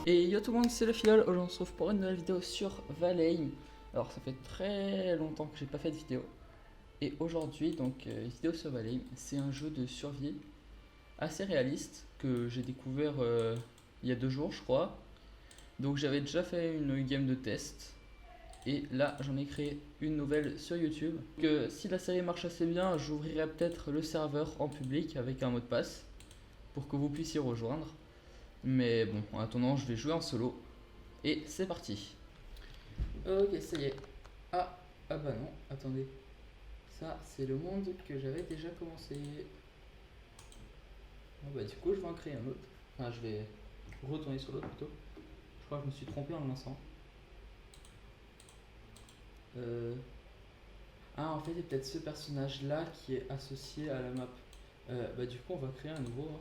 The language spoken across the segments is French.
Et yo tout le monde, c'est le Filol. Aujourd'hui on se retrouve pour une nouvelle vidéo sur Valheim. Alors ça fait très longtemps que j'ai pas fait de vidéo. Et aujourd'hui donc vidéo sur Valheim, c'est un jeu de survie assez réaliste que j'ai découvert il y a 2 jours je crois. Donc j'avais déjà fait une game de test. Et là j'en ai créé une nouvelle sur YouTube. Que si la série marche assez bien, j'ouvrirai peut-être le serveur en public avec un mot de passe pour que vous puissiez rejoindre. Mais bon, en attendant, je vais jouer en solo. Et c'est parti. Ok, ça y est. Ah bah non, attendez. Ça, c'est le monde que j'avais déjà commencé. Bon bah du coup, je vais en créer un autre. Enfin, je vais retourner sur l'autre plutôt. Je crois que je me suis trompé en le lançant. Ah, en fait, c'est peut-être ce personnage-là qui est associé à la map. Bah du coup, on va créer un nouveau.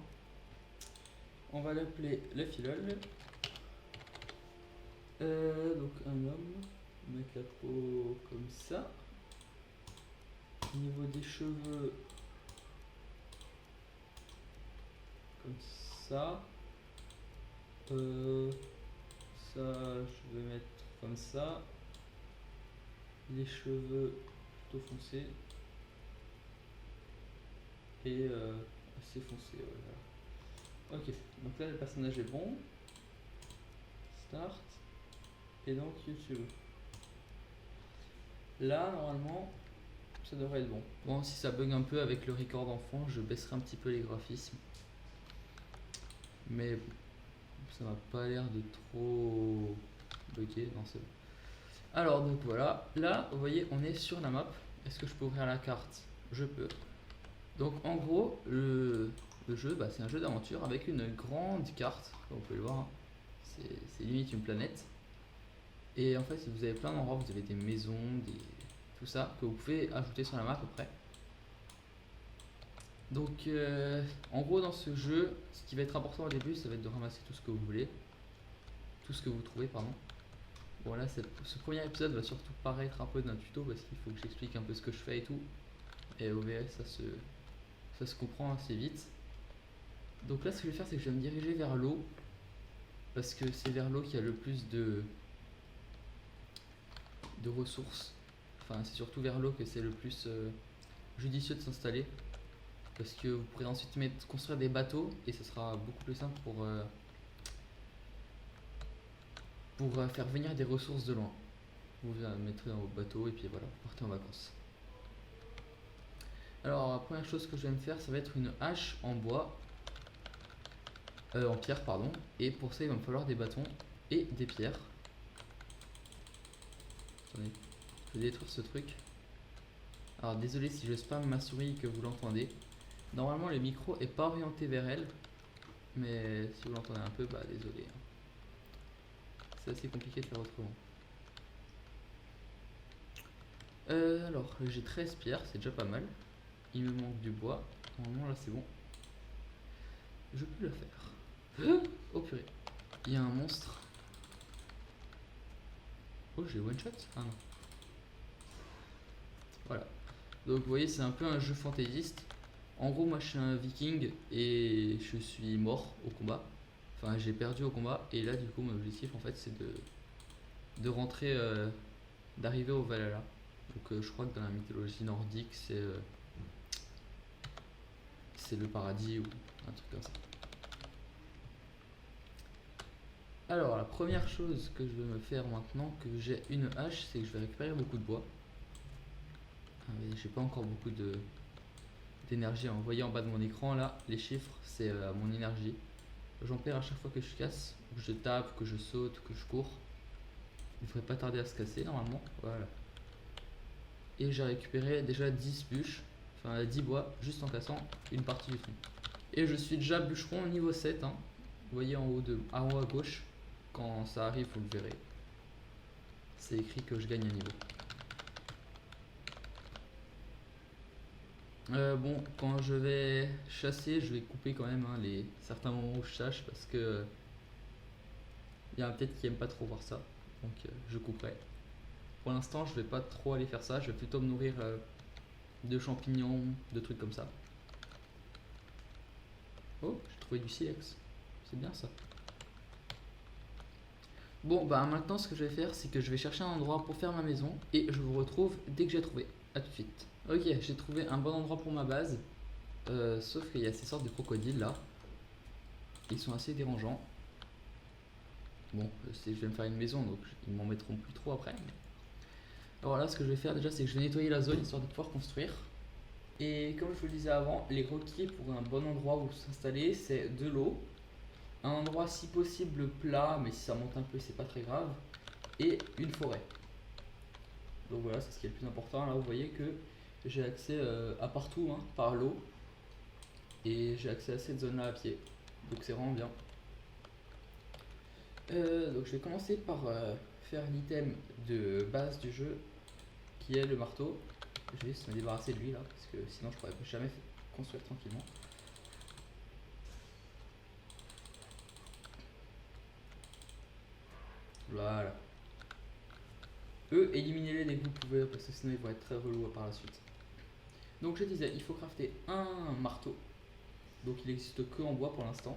On va l'appeler le Filol. Donc un homme, mettre la peau comme ça. Au niveau des cheveux, comme ça. Ça, je vais mettre comme ça. Les cheveux plutôt foncés. Et assez foncé, voilà. Ok, donc là le personnage est bon. Start. Et donc YouTube. Là, normalement, ça devrait être bon. Bon, si ça bug un peu avec le record en fond, je baisserai un petit peu les graphismes. Mais bon, ça m'a pas l'air de trop bugger. Non, c'est bon. Alors, donc voilà. Là, vous voyez, on est sur la map. Est-ce que je peux ouvrir la carte? Je peux. Donc, en gros, le jeu, bah, c'est un jeu d'aventure avec une grande carte. Comme vous pouvez le voir, hein. C'est limite une planète. Et en fait, vous avez plein d'endroits, vous avez des maisons, tout ça, que vous pouvez ajouter sur la map après. Donc, en gros, dans ce jeu, ce qui va être important au début, ça va être de ramasser tout ce que vous voulez. Tout ce que vous trouvez, pardon. Bon, là, ce premier épisode va surtout paraître un peu d'un tuto parce qu'il faut que j'explique un peu ce que je fais et tout. Et au VS, ça se comprend assez vite. Donc là, ce que je vais faire, c'est que je vais me diriger vers l'eau. Parce que c'est vers l'eau qu'il y a le plus de ressources. Enfin, c'est surtout vers l'eau que c'est le plus judicieux de s'installer. Parce que vous pourrez ensuite construire des bateaux et ce sera beaucoup plus simple pour faire venir des ressources de loin. Vous la mettrez dans vos bateaux et puis voilà, vous partez en vacances. Alors la première chose que je vais me faire, ça va être une hache en bois. En pierre pardon. Et pour ça il va me falloir des bâtons et des pierres. Attendez, je vais détruire ce truc. Alors désolé si je spam ma souris et que vous l'entendez. Normalement le micro est pas orienté vers elle. Mais si vous l'entendez un peu, bah désolé. C'est assez compliqué de faire autrement. Alors j'ai 13 pierres, c'est déjà pas mal. Il me manque du bois. Normalement là c'est bon. Je peux le faire. Oh purée. Il y a un monstre. Oh j'ai one shot. Ah non. Voilà. Donc vous voyez c'est un peu un jeu fantaisiste. En gros moi je suis un viking et je suis mort au combat. Enfin j'ai perdu au combat et là du coup mon objectif en fait c'est de rentrer, d'arriver au Valhalla. Donc je crois que dans la mythologie nordique c'est le paradis ou un truc comme ça. Alors la première chose que je vais me faire maintenant que j'ai une hache, c'est que je vais récupérer beaucoup de bois. Ah, mais j'ai pas encore beaucoup d'énergie. Vous voyez en bas de mon écran là, les chiffres c'est mon énergie. J'en perds à chaque fois que je casse, que je tape, que je saute, que je cours. Il devrait pas tarder à se casser normalement. Voilà. Et j'ai récupéré déjà 10 bûches, enfin 10 bois, juste en cassant une partie du tronc. Et je suis déjà bûcheron niveau 7, hein. Vous voyez en haut à gauche, quand ça arrive vous le verrez. C'est écrit que je gagne un niveau. Bon, quand je vais chasser, je vais couper quand même hein, certains moments où je chasse parce que il y en a peut-être qui aiment pas trop voir ça, donc je couperai. Pour l'instant, je vais pas trop aller faire ça, je vais plutôt me nourrir de champignons, de trucs comme ça. Oh, j'ai trouvé du silex. C'est bien ça. Bon, bah maintenant ce que je vais faire, c'est que je vais chercher un endroit pour faire ma maison et je vous retrouve dès que j'ai trouvé. A tout de suite. Ok, j'ai trouvé un bon endroit pour ma base. Sauf qu'il y a ces sortes de crocodiles là. Ils sont assez dérangeants. Bon, je vais me faire une maison donc ils m'en mettront plus trop après. Alors là, ce que je vais faire déjà, c'est que je vais nettoyer la zone histoire de pouvoir construire. Et comme je vous le disais avant, les requis pour un bon endroit où s'installer, c'est de l'eau, un endroit si possible plat, mais si ça monte un peu, c'est pas très grave, et une forêt. Donc voilà, c'est ce qui est le plus important. Là, vous voyez que j'ai accès à partout hein, par l'eau, et j'ai accès à cette zone-là à pied. Donc c'est vraiment bien. Donc je vais commencer par faire l'item de base du jeu, qui est le marteau. Je vais juste me débarrasser de lui là, parce que sinon je pourrais jamais construire tranquillement. Voilà. Eux, éliminez-les dès que vous pouvez, parce que sinon ils vont être très relous par la suite. Donc je disais, il faut crafter un marteau. Donc il n'existe que en bois pour l'instant.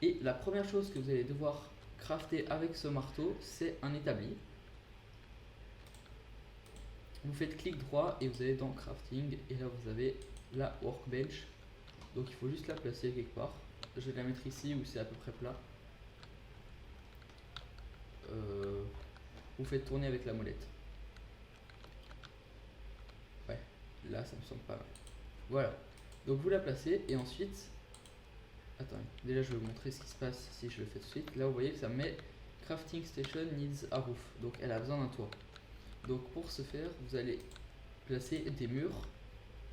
Et la première chose que vous allez devoir crafter avec ce marteau, c'est un établi. Vous faites clic droit et vous allez dans crafting, et là vous avez la workbench. Donc il faut juste la placer quelque part. Je vais la mettre ici où c'est à peu près plat. Vous faites tourner avec la molette. Ouais, là ça me semble pas mal. Voilà, donc vous la placez et ensuite, attendez, déjà je vais vous montrer ce qui se passe si je le fais tout de suite. Là vous voyez que ça met crafting station needs a roof, donc elle a besoin d'un toit. Donc pour ce faire, vous allez placer des murs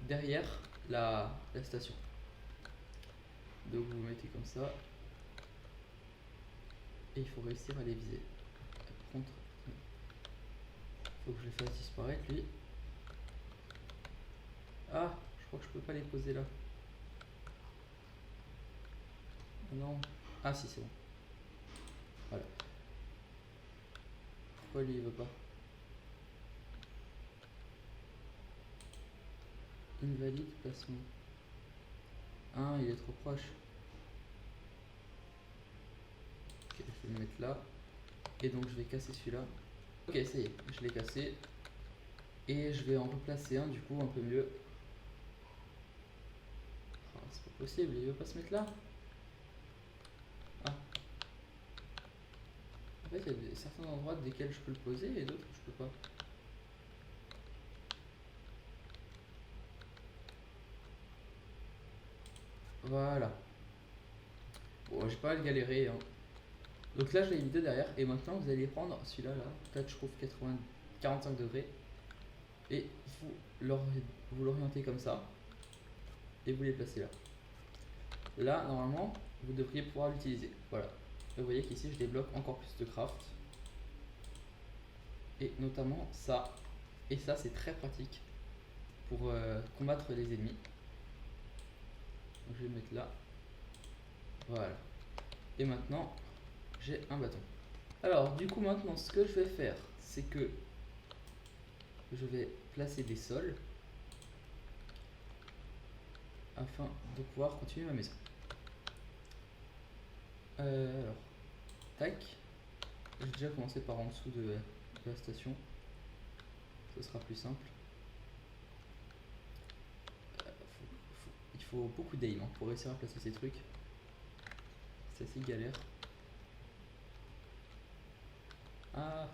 derrière la station. Donc vous mettez comme ça et il faut réussir à les viser. Par contre, il faut que je le fasse disparaître lui. Ah, je crois que je peux pas les poser là. Non. Ah si, c'est bon. Voilà. Pourquoi lui il veut pas? Invalide placement. Ah, il est trop proche. Ok, je vais le mettre là. Et donc je vais casser celui-là. Ok, ça y est, je l'ai cassé. Et je vais en replacer un du coup un peu mieux. Oh, c'est pas possible, il veut pas se mettre là. Ah. En fait, il y a certains endroits desquels je peux le poser et d'autres je peux pas. Voilà. Bon, j'ai pas à le galérer. Hein. Donc là, je l'ai mis deux derrière. Et maintenant, vous allez prendre celui-là, là. Peut-être, je trouve 45 degrés. Et vous l'orientez comme ça. Et vous les placez là. Là, normalement, vous devriez pouvoir l'utiliser. Voilà. Et vous voyez qu'ici, je débloque encore plus de craft. Et notamment ça. Et ça, c'est très pratique pour combattre les ennemis. Donc, je vais le mettre là. Voilà. Et maintenant, j'ai un bâton. Alors, du coup, maintenant, ce que je vais faire, c'est que je vais placer des sols afin de pouvoir continuer ma maison. Alors, tac. J'ai déjà commencé par en dessous de la station. Ce sera plus simple. Il faut beaucoup d'aim hein, pour réussir à placer ces trucs. C'est assez galère. Ah.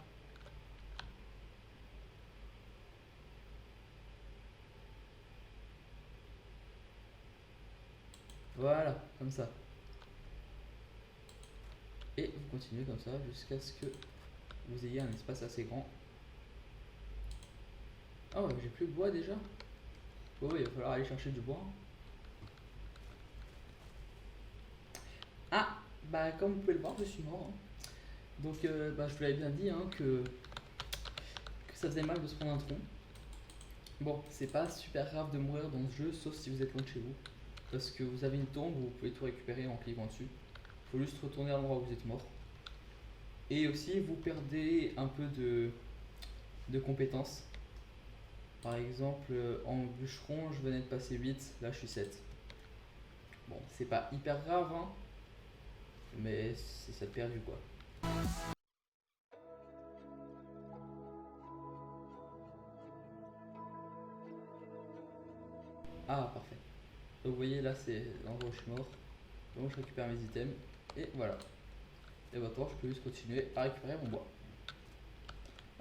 Voilà, comme ça. Et vous continuez comme ça jusqu'à ce que vous ayez un espace assez grand. Ah ouais, j'ai plus de bois déjà. Oh, il va falloir aller chercher du bois. Ah, bah comme vous pouvez le voir, je suis mort. Hein. Donc bah, je vous l'avais bien dit hein, que ça faisait mal de se prendre un tronc. Bon, c'est pas super grave de mourir dans ce jeu, sauf si vous êtes loin de chez vous. Parce que vous avez une tombe où vous pouvez tout récupérer en cliquant dessus. Il faut juste retourner à l'endroit où vous êtes mort. Et aussi, vous perdez un peu de compétences. Par exemple, en bûcheron, je venais de passer 8, là je suis 7. Bon, c'est pas hyper grave, hein, mais c'est ça perdu quoi. Ah, parfait. Donc vous voyez là, c'est l'endroit où je suis mort. Donc je récupère mes items. Et voilà. Et maintenant, je peux juste continuer à récupérer mon bois.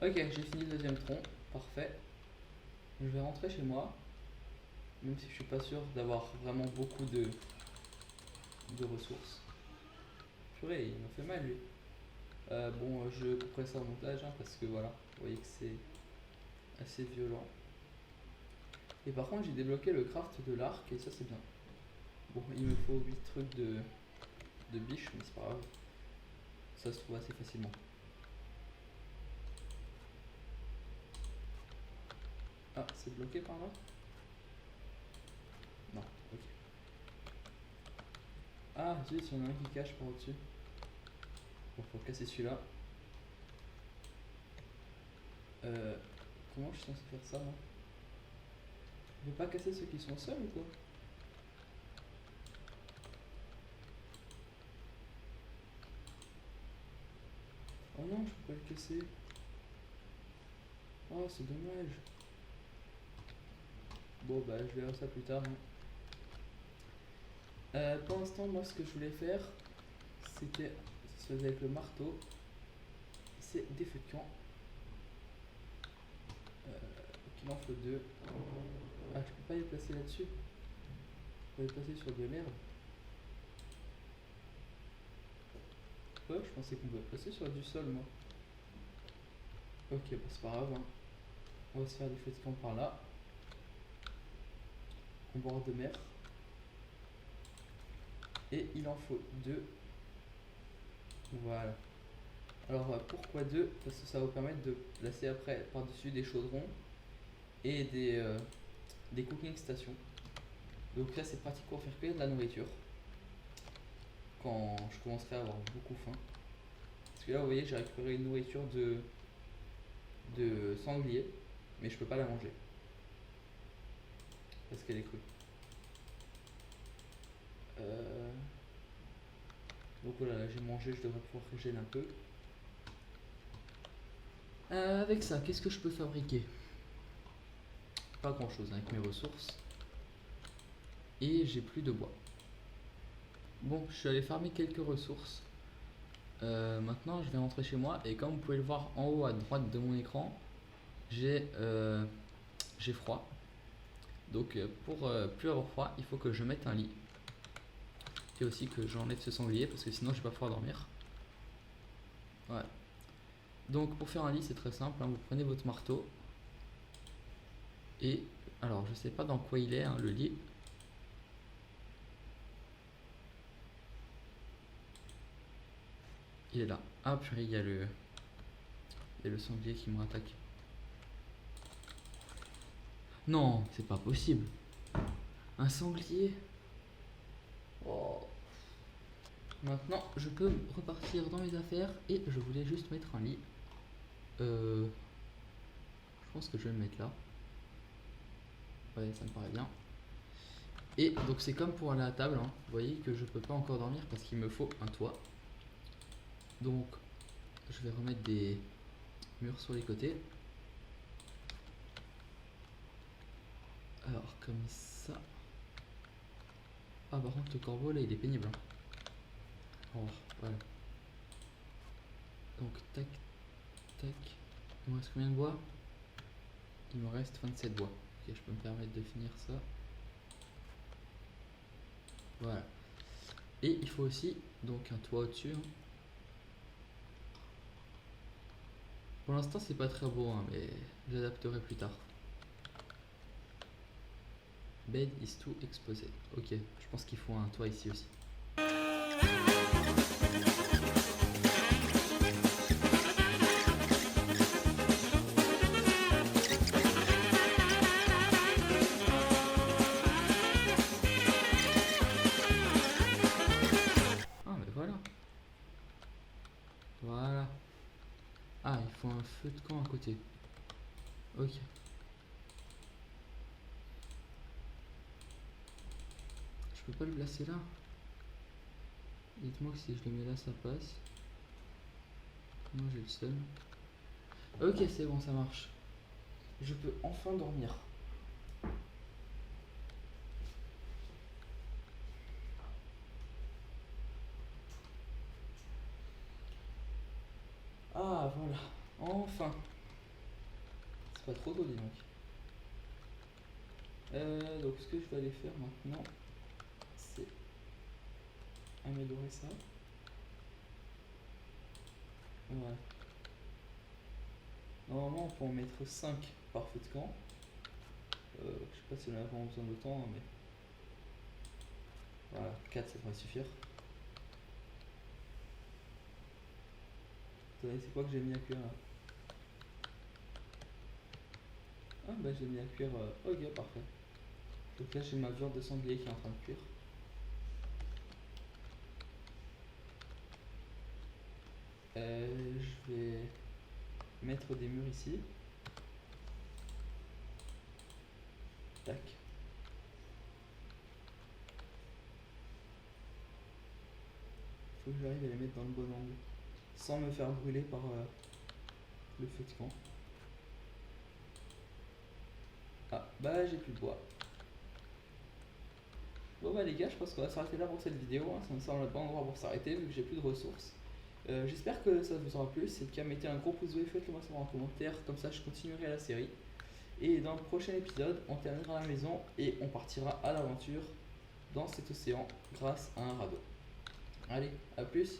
Ok, j'ai fini le deuxième tronc. Parfait. Je vais rentrer chez moi. Même si je suis pas sûr d'avoir vraiment beaucoup de ressources. Purée, il m'a fait mal lui. Bon, je couperai ça au montage hein, parce que voilà, vous voyez que c'est assez violent. Et par contre, j'ai débloqué le craft de l'arc et ça c'est bien. Bon, il me faut 8 trucs de biche, mais c'est pas grave. Ça se trouve assez facilement. Ah, c'est bloqué par là? Non, ok. Ah, zut, il y en a un qui cache par au-dessus. Bon, faut casser celui-là. Comment je suis censé faire ça, moi? Je peux pas casser ceux qui sont seuls ou quoi? Oh non, je peux pas le casser. Oh, c'est dommage. Bon, bah, je verrai ça plus tard. Hein. Pour l'instant, moi, ce que je voulais faire, c'était, ça se faisait avec le marteau, c'est des feux de camp. Il en faut deux. Ah, je peux pas les placer là-dessus. Je peux les placer sur de l'herbe. Ouais, je pensais qu'on pouvait placer sur du sol, moi. Ok, bah, c'est pas grave. Hein. On va se faire des feux de camp par là. En bord de mer. Et il en faut deux. Voilà. Alors pourquoi deux? Parce que ça va vous permettre de placer après par-dessus des chaudrons et des cooking stations. Donc là c'est pratique pour faire cuire de la nourriture quand je commencerai à avoir beaucoup faim. Parce que là vous voyez j'ai récupéré une nourriture de sanglier, mais je peux pas la manger parce qu'elle est crue. Donc voilà, j'ai mangé, je devrais pouvoir régénérer un peu. Avec ça, qu'est-ce que je peux fabriquer? Pas grand chose avec mes ressources. Et j'ai plus de bois. Bon, je suis allé farmer quelques ressources. Maintenant, je vais rentrer chez moi et comme vous pouvez le voir en haut à droite de mon écran, j'ai froid. Donc, pour plus avoir froid, il faut que je mette un lit. Et aussi que j'enlève ce sanglier parce que sinon, je vais pas pouvoir dormir. Ouais. Donc, pour faire un lit, c'est très simple. Hein, vous prenez votre marteau et alors, je sais pas dans quoi il est hein, le lit. Il est là. Ah purée, il y a le sanglier qui me rattaque. Non, c'est pas possible. Un sanglier. Oh. Maintenant, je peux repartir dans mes affaires et je voulais juste mettre un lit. Je pense que je vais le mettre là. Ouais, ça me paraît bien. Et donc c'est comme pour aller à la table. Hein. Vous voyez que je peux pas encore dormir parce qu'il me faut un toit. Donc, je vais remettre des murs sur les côtés. Alors, comme ça. Ah, par contre, le corbeau là, il est pénible. Hein. Oh, voilà. Donc, tac, tac. Il me reste combien de bois? Il me reste 27 bois. Ok, je peux me permettre de finir ça. Voilà. Et il faut aussi donc un toit au-dessus. Hein. Pour l'instant, c'est pas très beau, hein, mais j'adapterai plus tard. Bed is too exposed. Ok, je pense qu'il faut un toit ici aussi. Ah, mais voilà. Voilà. Ah, il faut un feu de camp à côté. Ok. Je peux pas le placer là. Dites-moi que si je le mets là, ça passe. Moi j'ai le seul. Ok, c'est bon, ça marche. Je peux enfin dormir. Ah voilà, enfin. C'est pas trop tôt, dis donc. Donc ce que je vais aller faire maintenant, c'est améliorer ça. Voilà. Normalement on peut en mettre 5 par feu de camp. Je sais pas si on a vraiment besoin d'autant, mais voilà, 4 ça devrait suffire. Attendez, c'est quoi que j'ai mis à cuire là? Ah bah j'ai mis à cuire, ok parfait. Donc là j'ai ma viande de sanglier qui est en train de cuire. Je vais mettre des murs ici. Tac. Faut que j'arrive à les mettre dans le bon angle. Sans me faire brûler par le feu de camp. Ah bah j'ai plus de bois. Bon bah les gars, je pense qu'on va s'arrêter là pour cette vidéo, hein. Ça me semble le bon endroit pour s'arrêter vu que j'ai plus de ressources. J'espère que ça vous aura plu, c'est le cas, mettez un gros pouce bleu, faites-le moi savoir en commentaire, comme ça je continuerai la série. Et dans le prochain épisode, on terminera la maison et on partira à l'aventure dans cet océan grâce à un radeau. Allez, à plus!